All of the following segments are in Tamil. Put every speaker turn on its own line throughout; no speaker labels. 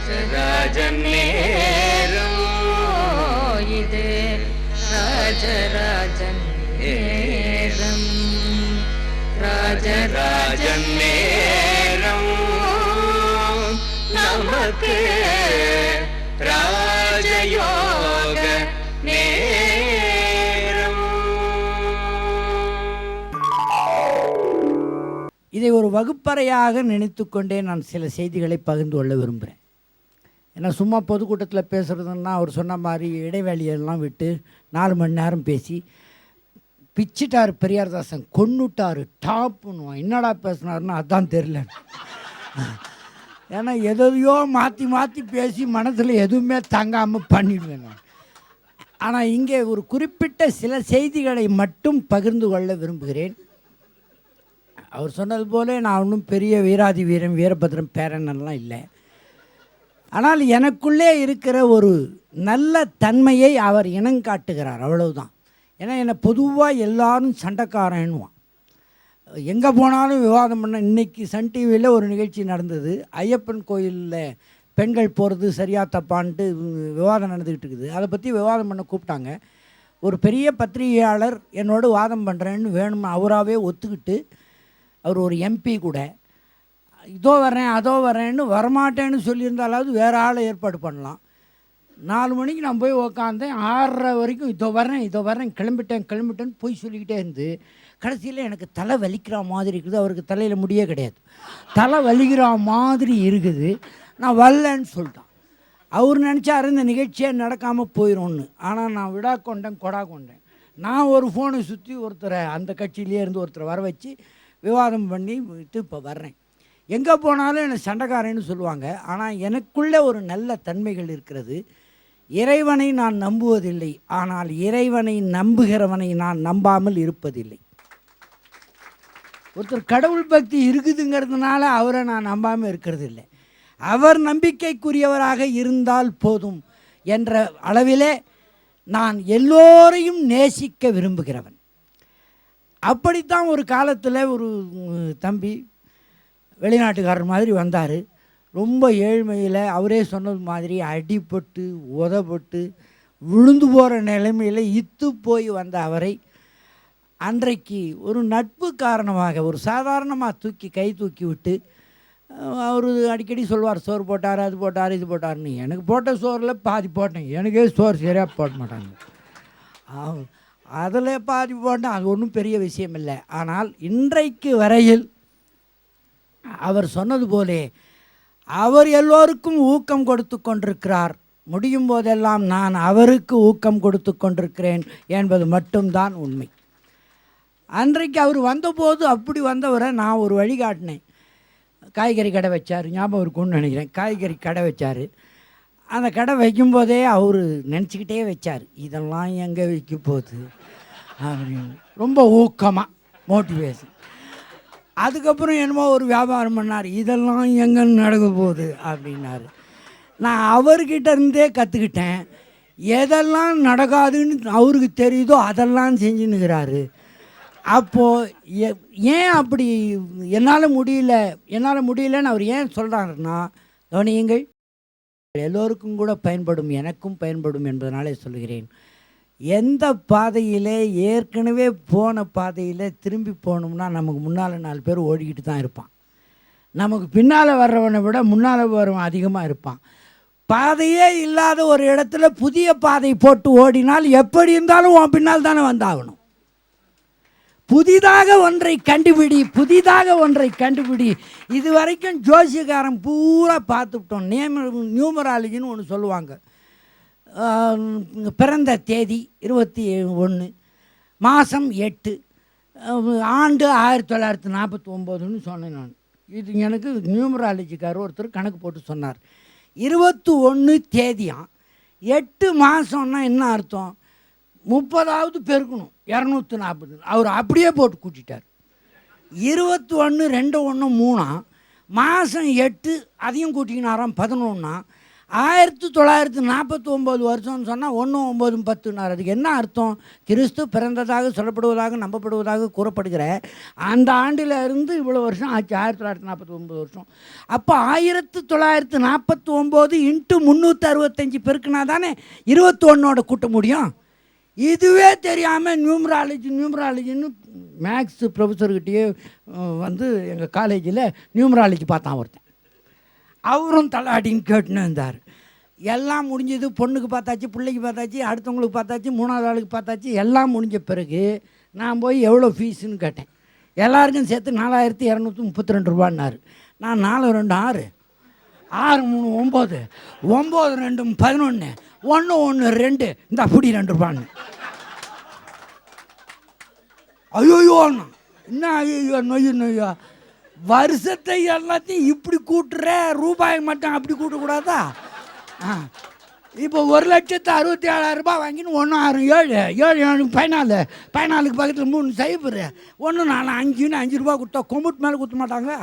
ராஜராஜன் நேரம் இது ராஜராஜன் நேரம் ராஜராஜன் நேரம் நமக்கு ராஜயோக நேரம்.
இதை ஒரு வகுப்பறையாக நினைத்துக்கொண்டே நான் சில செய்திகளை பகிர்ந்து கொள்ள விரும்புகிறேன். ஏன்னா சும்மா பொதுக்கூட்டத்தில் பேசுகிறதுன்னா அவர் சொன்ன மாதிரி இடைவெளியெல்லாம் விட்டு 4 மணி நேரம் பேசி பிச்சிட்டார் பெரியார்தாசன், கொன்னுட்டார், டாப்புன்னு என்னடா பேசினாருன்னு அதான் தெரியல. ஏன்னா எதையோ மாற்றி மாற்றி பேசி மனசில் எதுவுமே தங்காமல் பண்ணிடுவேன் நான். ஆனால் இங்கே ஒரு குறிப்பிட்ட சில செய்திகளை மட்டும் பகிர்ந்து கொள்ள விரும்புகிறேன். அவர் சொன்னது போல நான் ஒன்றும் பெரிய வீராதி வீரன் வீரபத்ரன் பேரனெல்லாம் இல்லை. ஆனால் எனக்குள்ளே இருக்கிற ஒரு நல்ல தன்மையை அவர் இனங்காட்டுகிறார், அவ்வளவுதான். ஏன்னா என்னை பொதுவாக எல்லாரும் சண்டைக்காரன்னுவான். எங்கே போனாலும் விவாதம் பண்ண. இன்றைக்கி சன் டிவியில் ஒரு நிகழ்ச்சி நடந்தது. ஐயப்பன் கோயிலில் பெண்கள் போகிறது சரியா தப்பான்ட்டு விவாதம் நடந்துக்கிட்டு இருக்குது. அதை பற்றி விவாதம் பண்ண கூப்பிட்டாங்க. ஒரு பெரிய பத்திரிகையாளர் என்னோட வாதம் பண்ணுறேன்னு வேணும் அவராகவே ஒத்துக்கிட்டு, அவர் ஒரு எம்பி கூட, இதோ வர்றேன் அதோ வர்றேன்னு வரமாட்டேன்னு சொல்லியிருந்தாலாவது வேறு ஆளை ஏற்பாடு பண்ணலாம். 4 மணிக்கு நான் போய் உக்காந்தேன். 6:30 வரைக்கும் இதோ வர்றேன் கிளம்பிட்டேன்னு போய் சொல்லிக்கிட்டே இருந்து கடைசியில் எனக்கு தலை வலிக்கிற மாதிரி இருக்குது. அவருக்கு தலையில் முடியே கிடையாது, தலை வலிக்கிற மாதிரி இருக்குது. நான் வரலன்னு சொல்லிட்டான். அவர் நினச்சாரு இந்த நிகழ்ச்சியே நடக்காமல் போயிடும்னு. ஆனால் நான் விடா கொண்டேன், கொடா கொண்டேன். நான் ஒரு ஃபோனை சுற்றி ஒருத்தரை அந்த கட்சியிலே இருந்து ஒருத்தரை வர வச்சு விவாதம் பண்ணி விட்டு இப்போ வர்றேன். எங்கே போனாலும் என்னை சண்டைக்காரன்னு சொல்லுவாங்க. ஆனால் எனக்குள்ளே ஒரு நல்ல தன்மைகள் இருக்கிறது. இறைவனை நான் நம்புவதில்லை, ஆனால் இறைவனை நம்புகிறவனை நான் நம்பாமல் இருப்பதில்லை. ஒருத்தர் கடவுள் பக்தி இருக்குதுங்கிறதுனால அவரை நான் நம்பாமல் இருக்கிறது இல்லை. அவர் நம்பிக்கைக்குரியவராக இருந்தால் போதும் என்ற அளவிலே நான் எல்லோரையும் நேசிக்க விரும்புகிறவன். அப்படித்தான் ஒரு காலத்தில் ஒரு தம்பி வெளிநாட்டுக்காரர் மாதிரி வந்தார். ரொம்ப ஏழ்மையில் அவரே சொன்னது மாதிரி அடிபட்டு உதப்பட்டு விழுந்து போகிற நிலைமையில் இத்து போய் வந்த அவரை அன்றைக்கு ஒரு நட்பு காரணமாக ஒரு சாதாரணமாக கை தூக்கி விட்டு, அவர் அடிக்கடி சொல்வார் சோறு போட்டார் அது போட்டார் இது போட்டார்னு. எனக்கு போட்ட சோறில் பாதி போட்டேன், எனக்கே சோறு சரியாக போட மாட்டாங்க. அதில் பாதி போட்டேன், அது ஒன்றும் பெரிய விஷயம் இல்லை. ஆனால் இன்றைக்கு வரையில் அவர் சொன்னது போலே அவர் எல்லோருக்கும் ஊக்கம் கொடுத்து கொண்டிருக்கிறார். முடியும் போதெல்லாம் நான் அவருக்கு ஊக்கம் கொடுத்து கொண்டிருக்கிறேன் என்பது மட்டும்தான் உண்மை. அன்றைக்கு அவர் வந்தபோது அப்படி வந்தவரை நான் ஒரு வழி காட்டினேன். காய்கறி கடை வச்சார், ஞாபகம் இருக்கும்னு நினைக்கிறேன். காய்கறி கடை வச்சார். அந்த கடை வைக்கும்போதே அவர் நினச்சிக்கிட்டே வச்சார், இதெல்லாம் எங்கே விற்க போகுது அப்படின்னு. ரொம்ப ஊக்கமாக மோட்டிவேஷன். அதுக்கப்புறம் என்னமோ ஒரு வியாபாரம் பண்ணார், இதெல்லாம் எங்கே நடக்க போகுது அப்படின்னாரு. நான் அவர்கிட்ட இருந்தே கற்றுக்கிட்டேன், எதெல்லாம் நடக்காதுன்னு அவருக்கு தெரியுதோ அதெல்லாம் செஞ்சுன்னுக்கிறாரு. அப்போது ஏன் அப்படி என்னால் முடியலன்னு அவர் ஏன் சொல்கிறாருன்னா, கவனியுங்கள், எல்லோருக்கும் கூட பயன்படும், எனக்கும் பயன்படும் என்பதனாலே சொல்கிறேன். எந்த பாதையிலே ஏற்கனவே போன பாதையில் திரும்பி போகணும்னா நமக்கு முன்னால் 4 பேர் ஓடிக்கிட்டு தான் இருப்பான். நமக்கு பின்னால் வர்றவனை விட முன்னால் வரவன் அதிகமாக இருப்பான். பாதையே இல்லாத ஒரு இடத்துல புதிய பாதை போட்டு ஓடினால் எப்படி இருந்தாலும் உன் பின்னால் தானே வந்தாகணும். புதிதாக ஒன்றை கண்டுபிடி. இது வரைக்கும் ஜோசியக்காரன் பூரா பார்த்துக்கிட்டோம். நியூமராலஜின்னு ஒன்று சொல்லுவாங்க. பிறந்த தேதி 21, மாதம் 8, ஆண்டு 1949ன்னு சொன்னேன் நான். இது எனக்கு நியூமராலஜிக்காரர் ஒருத்தர் கணக்கு போட்டு சொன்னார். 21 தேதியாம், 8 மாதம்னா என்ன அர்த்தம்? 30வது பெருக்கணும் 240. அவர் அப்படியே போட்டு கூட்டிட்டார். 21 2 1 3 மாதம் 8 அதையும் கூட்டிக்கினாராம் 11. 1949 வருஷம்னு சொன்னால் 1 9 10 அதுக்கு என்ன அர்த்தம்? கிறிஸ்து பிறந்ததாக சொல்லப்படுவதாக நம்பப்படுவதாக கூறப்படுகிற அந்த ஆண்டில் இருந்து இவ்வளோ வருஷம் ஆச்சு, 1949 வருஷம். அப்போ 1949 இன்ட்டு 365 பெருக்குனா தானே 21ஓட கூட்ட முடியும். இதுவே தெரியாமல் நியூமராலஜின்னு மேக்ஸ் ப்ரொஃபஸர்கிட்டயே வந்து எங்கள் காலேஜில் நியூமராலஜி பார்த்தான் ஒருத்தன். அவரும் தள்ளாடின்னு கேட்டுன்னு இருந்தார். எல்லாம் முடிஞ்சது, பொண்ணுக்கு பார்த்தாச்சு, பிள்ளைக்கு பார்த்தாச்சு, அடுத்தவங்களுக்கு பார்த்தாச்சு, 3வது ஆளுக்கு பார்த்தாச்சு. எல்லாம் முடிஞ்ச பிறகு நான் போய் எவ்வளோ ஃபீஸுன்னு கேட்டேன். எல்லாருக்கும் சேர்த்து 4232 ரூபான்னாரு. நான் 4 2 6 6 3 9 9 2 11 1 1 2 இந்த அப்படி 2 ரூபான்னு. ஐயோயோ என்ன ஐயோ நொய்யோ வருஷத்தை எல்லாத்தையும் இப்படி கூட்டுற, ரூபாய் மட்டும் அப்படி கூட்டக்கூடாதா? இப்போ 1,67,000 ரூபாய் வாங்கின்னு 1 6 7 7 14 பக்கத்தில் 3 சைபர் 1 4 5ன்னு 5 ரூபா கொடுத்தா கொம்புட்டு மேலே கொடுத்த மாட்டாங்க.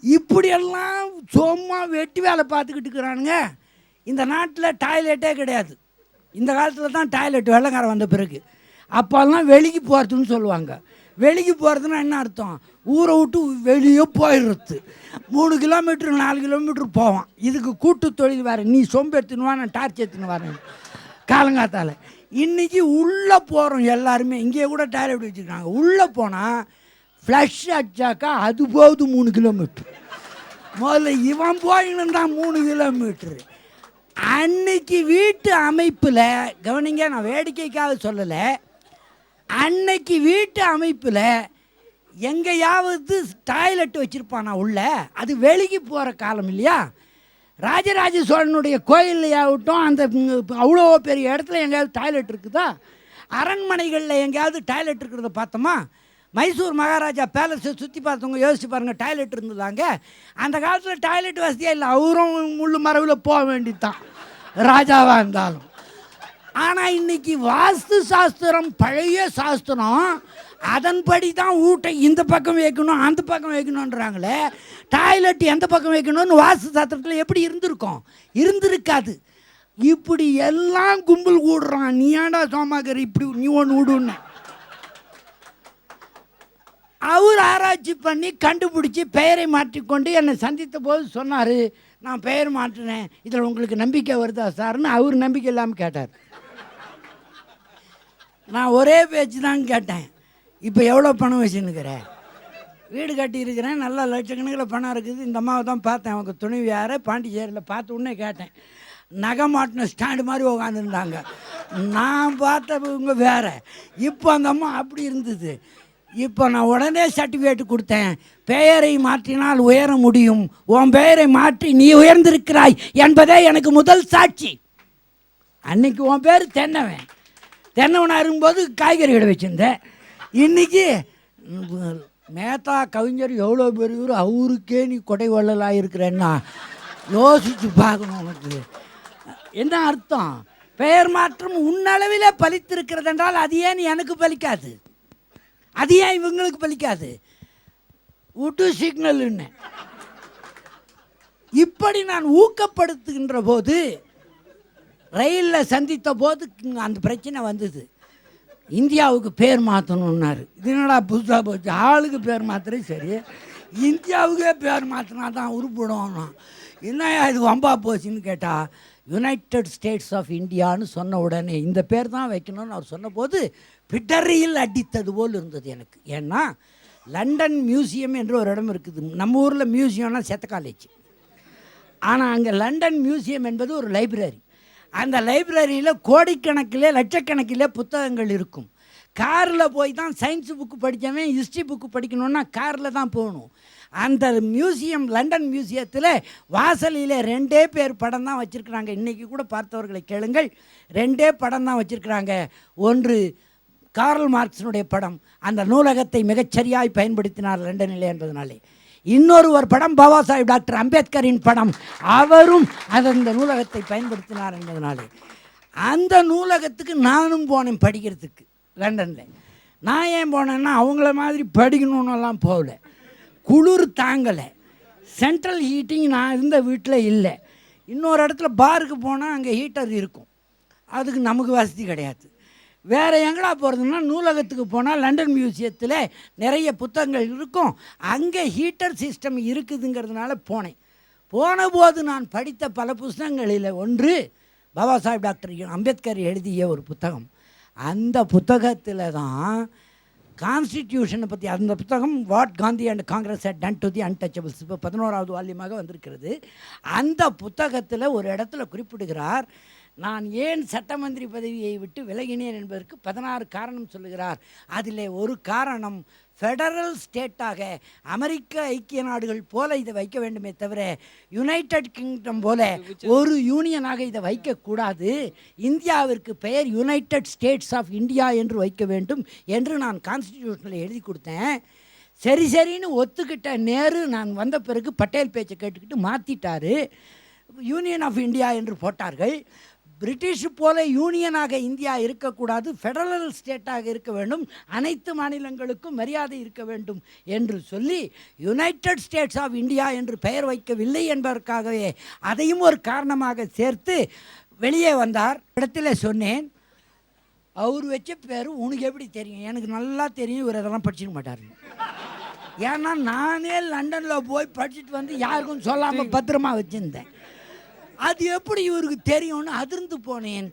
இப்படியெல்லாம் சும்மா வெட்டி வேலை பார்த்துக்கிட்டு இருக்கிறானுங்க. இந்த நாட்டில் டாய்லெட்டே கிடையாது. இந்த காலத்தில் தான் டாய்லெட் வெள்ளைக்காரன் வந்த பிறகு. அப்போல்லாம் வெளிக்கு போகிறதுன்னு சொல்லுவாங்க. வெளிக்கு போகிறதுனா என்ன அர்த்தம்? ஊரை விட்டு வெளியே போயிடுறது. 3 கிலோமீட்டர் 4 கிலோமீட்டர் போவான். இதுக்கு கூட்டு தொழில் வேறு. நீ சொம்பு எடுத்துன்னு வா, நான் டார்ச் எடுத்துன்னு வரேன் காலங்காத்தால். இன்றைக்கி உள்ளே போகிறோம் எல்லாருமே. இங்கே கூட டாய்லெட் வச்சுருக்காங்க. உள்ளே போனால் ஃப்ளஷ் அடிச்சாக்கா அது போகுது 3 கிலோமீட்டர். முதல்ல இவன் போயின்னு தான் 3 கிலோமீட்டரு. அன்னைக்கு வீட்டு அமைப்பில் கவனிங்க, நான் வேடிக்கைக்காக சொல்லலை. அன்னைக்கு வீட்டு அமைப்பில் எங்கேயாவது டாய்லெட் வச்சுருப்பானா உள்ள, அது வெளிக்கு போகிற காலம் இல்லையா? ராஜராஜ சோழனுடைய கோயில்லையாகட்டும், அந்த அவ்வளோ பெரிய இடத்துல எங்கேயாவது டாய்லெட் இருக்குதா? அரண்மனைகளில் எங்கேயாவது டாய்லெட் இருக்கிறத பார்த்தோமா? மைசூர் மகாராஜா பேலஸை சுற்றி பார்த்தவங்க யோசிச்சு பாருங்கள், டாய்லெட் இருந்ததாங்க. அந்த காலத்தில் டாய்லெட் வசதியாக இல்லை. அவரும் முள்ளு மரவில் போக வேண்டியதுதான் ராஜாவாக இருந்தாலும். ஆனால் இன்றைக்கி வாஸ்து சாஸ்திரம், பழைய சாஸ்திரம், அதன்படி தான் வீட்டை இந்த பக்கம் வைக்கணும் அந்த பக்கம் வைக்கணுன்றாங்களே. டாய்லெட் எந்த பக்கம் வைக்கணும்னு வாஸ்து சாஸ்திரத்தில் எப்படி இருந்திருக்கும்? இருந்திருக்காது. இப்படி எல்லாம் கும்பல் கூடுறான். நீ ஏன்டா சோமாக்கர் இப்படி நீ ஒன்று விடுன்னு அவர் ஆராய்ச்சி பண்ணி கண்டுபிடிச்சி பெயரை மாற்றிக்கொண்டு என்னை சந்தித்த போது சொன்னார், நான் பெயர் மாற்றினேன், இதில் உங்களுக்கு நம்பிக்கை வருதா சார்னு. அவர் நம்பிக்கை இல்லாமல் கேட்டார். நான் ஒரே பேச்சு தான் கேட்டேன், இப்போ எவ்வளோ பணம் வச்சுன்னுக்கிற? வீடு கட்டியிருக்கிறேன், நல்லா லட்சக்கணக்கில் பணம் இருக்குது. இந்த அம்மாவை தான் பார்த்தேன், அவங்க துணைவி யார், பாண்டிச்சேரியில் பார்த்த உடனே கேட்டேன். நகை மாட்டின ஸ்டாண்டு மாதிரி உட்காந்துருந்தாங்க. நான் பார்த்தவங்க வேறு. இப்போ அந்த அம்மா அப்படி இருந்தது. இப்போ நான் உடனே சர்டிஃபிகேட் கொடுத்தேன். பெயரை மாற்றினால் உயர முடியும், உன் பெயரை மாற்றி நீ உயர்ந்திருக்கிறாய் என்பதே எனக்கு முதல் சாட்சி. அன்னைக்கு உன் பேர் தென்னவனாக இருக்கும்போது காய்கறி கடை வச்சுருந்தேன். இன்றைக்கி மேத்தா கவிஞர் எவ்வளோ பெரியவர், அவருக்கே நீ கொடை வள்ளலாக இருக்கிறேன்னா யோசித்து பார்க்கணும். உனக்கு என்ன அர்த்தம்? பெயர் மாற்றம் உன்னளவிலே பலித்திருக்கிறது என்றால் அது ஏன் எனக்கு பலிக்காது? அது ஏன் இவங்களுக்கு பலிக்காது? விட்டு சிக்னல்னு இப்படி நான் ஊக்கப்படுத்துகின்ற போது, ரயிலில் சந்தித்த போது அந்த பிரச்சனை வந்தது. இந்தியாவுக்கு பேர் மாற்றணுன்னாரு. இது என்னடா புதுசாக போச்சு, ஆளுக்கு பேர் மாத்திரே சரி, இந்தியாவுக்கே பேர் மாற்றினா தான் உருப்பிடும். என்னையா இது வம்பா போச்சுன்னு கேட்டால், யுனைடெட் ஸ்டேட்ஸ் ஆஃப் இந்தியான்னு சொன்ன உடனே இந்த பேர் தான் வைக்கணும்னு அவர் சொன்னபோது பிடரியில் அடித்தது போல் இருந்தது எனக்கு. ஏன்னா லண்டன் மியூசியம் என்று ஒரு இடம் இருக்குது. நம்ம ஊரில் மியூசியம்னா செத்த காலேஜ். ஆனால் அங்கே லண்டன் மியூசியம் என்பது ஒரு லைப்ரரி. அந்த லைப்ரரியில் கோடிக்கணக்கிலே லட்சக்கணக்கிலே புத்தகங்கள் இருக்கும். காரில் போய் தான் சயின்ஸு புக்கு படித்தவன் ஹிஸ்ட்ரி புக்கு படிக்கணுன்னா காரில் தான் போகணும். அந்த மியூசியம், லண்டன் மியூசியத்தில் வாசலில் 2 பேர் படம் தான் வச்சுருக்குறாங்க. இன்றைக்கி கூட பார்த்தவர்களை கேளுங்கள், 2 படம் தான் வச்சுருக்குறாங்க. ஒன்று கார்ல் மார்க்ஸினுடைய படம், அந்த நூலகத்தை மிகச்சரியாய் பயன்படுத்தினார் லண்டனிலே என்பதனாலே. இன்னொரு படம் பாபா சாஹிப் டாக்டர் அம்பேத்கரின் படம், அவரும் அந்த நூலகத்தை பயன்படுத்தினார் என்பதனாலே. அந்த நூலகத்துக்கு நானும் போனேன் படிக்கிறதுக்கு லண்டனில். நான் ஏன் போனேன்னா அவங்கள மாதிரி படிக்கணுன்னெல்லாம் போகல, குளிர் தாங்கலை, சென்ட்ரல் ஹீட்டிங் நான் இருந்த வீட்டில் இல்லை. இன்னொரு இடத்துல பாருக்கு போனால் அங்கே ஹீட்டர் இருக்கும், அதுக்கு நமக்கு வசதி கிடையாது. வேறு எங்கடா போகிறதுன்னா நூலகத்துக்கு போனால் லண்டன் மியூசியத்தில் நிறைய புத்தகங்கள் இருக்கும், அங்கே ஹீட்டர் சிஸ்டம் இருக்குதுங்கிறதுனால போனேன். போனபோது நான் படித்த பல புத்தகங்களில் ஒன்று பாபா சாஹிப் டாக்டர் அம்பேத்கர் எழுதிய ஒரு புத்தகம். அந்த புத்தகத்தில் தான் கான்ஸ்டிடியூஷனை பற்றி, அந்த புத்தகம் what Gandhi and Congress hut done to the untouchables, இப்போ 11வது வால்யூமாக வந்திருக்கிறது. அந்த புத்தகத்தில் ஒரு இடத்துல குறிப்பிடுகிறார், நான் ஏன் சட்டமந்திரி பதவியை விட்டு விலகினேன் என்பதற்கு 16 காரணம் சொல்லுகிறார். அதில் ஒரு காரணம், ஃபெடரல் ஸ்டேட்டாக அமெரிக்க ஐக்கிய நாடுகள் போல இதை வைக்க வேண்டுமே தவிர யுனைடெட் கிங்டம் போல ஒரு யூனியனாக இதை வைக்கக்கூடாது, இந்தியாவிற்கு பெயர் யுனைடெட் ஸ்டேட்ஸ் ஆஃப் இந்தியா என்று வைக்க வேண்டும் என்று நான் கான்ஸ்டிடியூஷனில் எழுதி கொடுத்தேன். சரின்னு ஒத்துக்கிட்ட நேரு நான் வந்த பிறகு பட்டேல் பேச்சை கேட்டுக்கிட்டு மாற்றிட்டார், யூனியன் ஆஃப் இந்தியா என்று போட்டார்கள். பிரிட்டிஷ் போல யூனியனாக இந்தியா இருக்கக்கூடாது, ஃபெடரல் ஸ்டேட்டாக இருக்க வேண்டும், அனைத்து மாநிலங்களுக்கும் மரியாதை இருக்க வேண்டும் என்று சொல்லி யுனைடெட் ஸ்டேட்ஸ் ஆஃப் இந்தியா என்று பெயர் வைக்கவில்லை என்பதற்காகவே அதையும் ஒரு காரணமாக சேர்த்து வெளியே வந்தார். இடத்துல சொன்னேன், அவர் வச்ச பேர் உனக்கு எப்படி தெரியும்? எனக்கு நல்லா தெரியும், இவர் அதெல்லாம் படிச்சுக்க மாட்டார். ஏன்னா நானே லண்டனில் போய் படிச்சுட்டு வந்து யாருக்கும் சொல்லாமல் பத்திரமா வச்சுருந்தேன். அது எப்படி இவருக்கு தெரியும்னு அதிர்ந்து போனேன்.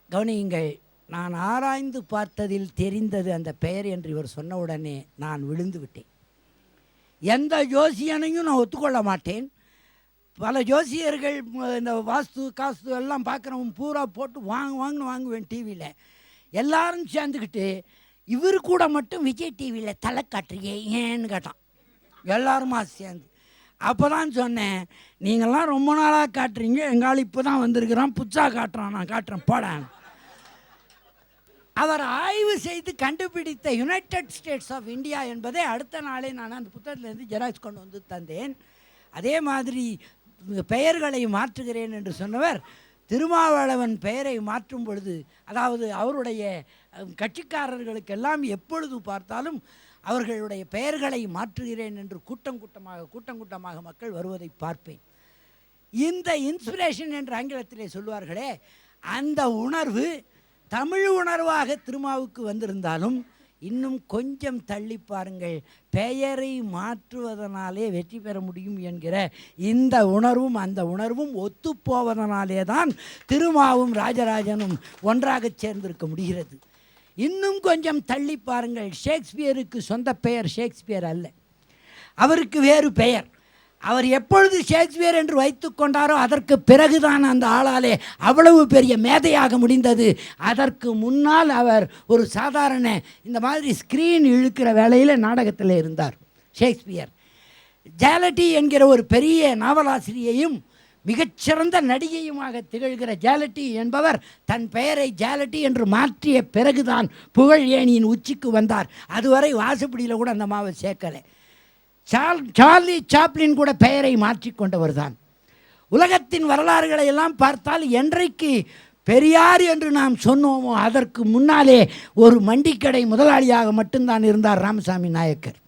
கவனியுங்கள், நான் ஆராய்ந்து பார்த்ததில் தெரிந்தது அந்த பெயர் என்று இவர் சொன்ன உடனே நான் விழுந்து விட்டேன். எந்த ஜோசியனையும் நான் ஒத்துக்கொள்ள மாட்டேன். பல ஜோசியர்கள் இந்த வாஸ்து காஸ்து எல்லாம் பார்க்குறவங்க பூரா போட்டு வாங்குவேன் டிவியில். எல்லாரும் சேர்ந்துக்கிட்டு இவர் கூட மட்டும் விஜய் டிவியில் தலை காட்டுறியே ஏன்னு கேட்டான், எல்லாருமா சேர்ந்து. அப்போ தான் சொன்னேன், நீங்கள்லாம் ரொம்ப நாளாக காட்டுறீங்க, எங்காலும் இப்போ தான் வந்திருக்கிறான், புதுசாக காட்டுறான், நான் காட்டுறேன் போடான். அவர் ஆய்வு செய்து கண்டுபிடித்த யுனைடெட் ஸ்டேட்ஸ் ஆஃப் இந்தியா என்பதை அடுத்த நாளே நான் அந்த புத்தகத்திலேருந்து ஜெராக்ஸ் கொண்டு வந்து தந்தேன். அதே மாதிரி பெயர்களை மாற்றுகிறேன் என்று சொன்னவர் திருமாவளவன் பெயரை மாற்றும் பொழுது, அதாவது அவருடைய கட்சிக்காரர்களுக்கெல்லாம் எப்பொழுது பார்த்தாலும் அவர்களுடைய பெயர்களை மாற்றுகிறேன் என்று கூட்டமாக மக்கள் வருவதை பார்ப்பேன். இந்த இன்ஸ்பிரேஷன் என்று ஆங்கிலத்திலே சொல்வார்களே, அந்த உணர்வு தமிழ் உணர்வாக திருமாவுக்கு வந்திருந்தாலும் இன்னும் கொஞ்சம் தள்ளி பாருங்கள், பெயரை மாற்றுவதனாலே வெற்றி பெற முடியும் என்கிற இந்த உணர்வும் அந்த உணர்வும் ஒத்துப்போவதனாலே தான் திருமாவும் ராஜராஜனும் ஒன்றாக சேர்ந்திருக்க முடிகிறது. இன்னும் கொஞ்சம் தள்ளி பாருங்கள், ஷேக்ஸ்பியருக்கு சொந்த பெயர் ஷேக்ஸ்பியர் அல்ல, அவருக்கு வேறு பெயர். அவர் எப்பொழுது ஷேக்ஸ்பியர் என்று வைத்து கொண்டாரோ அதற்கு பிறகுதான் அந்த ஆளாலே அவ்வளவு பெரிய மேதையாக முடிந்தது. அதற்கு முன்னால் அவர் ஒரு சாதாரண இந்த மாதிரி ஸ்க்ரீன் இழுக்கிற வேலையில் நாடகத்தில் இருந்தார் ஷேக்ஸ்பியர். ஜாலட்டி என்கிற ஒரு பெரிய நாவலாசிரியையும் மிகச்சிறந்த நடிகையுமாக திகழ்கிற ஜாலட்டி என்பவர் தன் பெயரை ஜாலட்டி என்று மாற்றிய பிறகுதான் புகழ் ஏணியின் உச்சிக்கு வந்தார். அதுவரை வாசப்படியில் கூட அந்த மாவை சேர்க்கலை. சார்லி சாப்ளின் கூட பெயரை மாற்றிக்கொண்டவர் தான். உலகத்தின் வரலாறுகளை எல்லாம் பார்த்தால் என்றைக்கு பெரியார் என்று நாம் சொன்னோமோ அதற்கு முன்னாலே ஒரு மண்டிக்கடை முதலாளியாக மட்டும்தான் இருந்தார் ராமசாமி நாயக்கர்.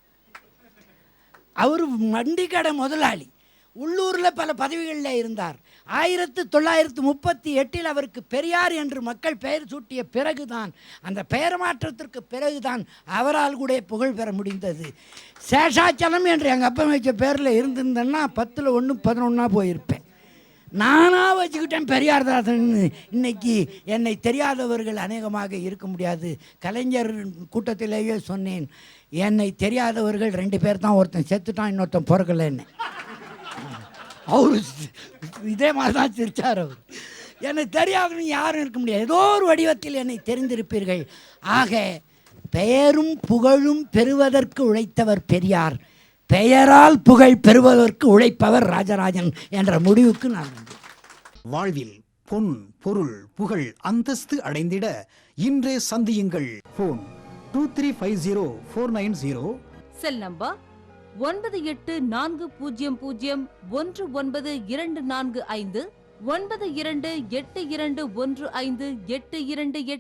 அவர் மண்டிக்கடை முதலாளி, உள்ளூரில் பல பதவிகளில் இருந்தார். 1938 அவருக்கு பெரியார் என்று மக்கள் பெயர் சூட்டிய பிறகுதான், அந்த பெயர் மாற்றத்திற்கு பிறகுதான் அவரால் கூட புகழ் பெற முடிந்தது. சேஷாச்சலம் என்று எங்கள் அப்பா வச்ச பேரில் இருந்திருந்தேன்னா 10ல் 1 11 போயிருப்பேன். நானாக வச்சுக்கிட்டேன் பெரியார் தாசன். இன்னைக்கு என்னை தெரியாதவர்கள் அநேகமாக இருக்க முடியாது. கலைஞர் கூட்டத்திலேயே சொன்னேன், என்னை தெரியாதவர்கள் 2 பேர் தான், ஒருத்தன் செத்துட்டான், இன்னொருத்தன் பிறக்கல. என்ன அவரு இதே மாதிரி தான் சிரிச்சார். அவர் என்னை தெரியாதுன்னு யாரும் இருக்க முடியாது, ஏதோ ஒரு வடிவத்தில் என்னை தெரிந்திருப்பீர்கள். ஆக பெயரும் புகழும் பெறுவதற்கு உழைத்தவர் பெரியார், பெயரால் புகழ் பெறுவதற்கு உழைப்பவர் ராஜராஜன் என்ற முடிவுக்கு நான் வந்தேன்.
வாழ்வில் பொன் பொருள் புகழ் அந்தஸ்து அடைந்திட இன்றே சந்தியுங்கள். Phone 2350
cell number 9840019245 9282158228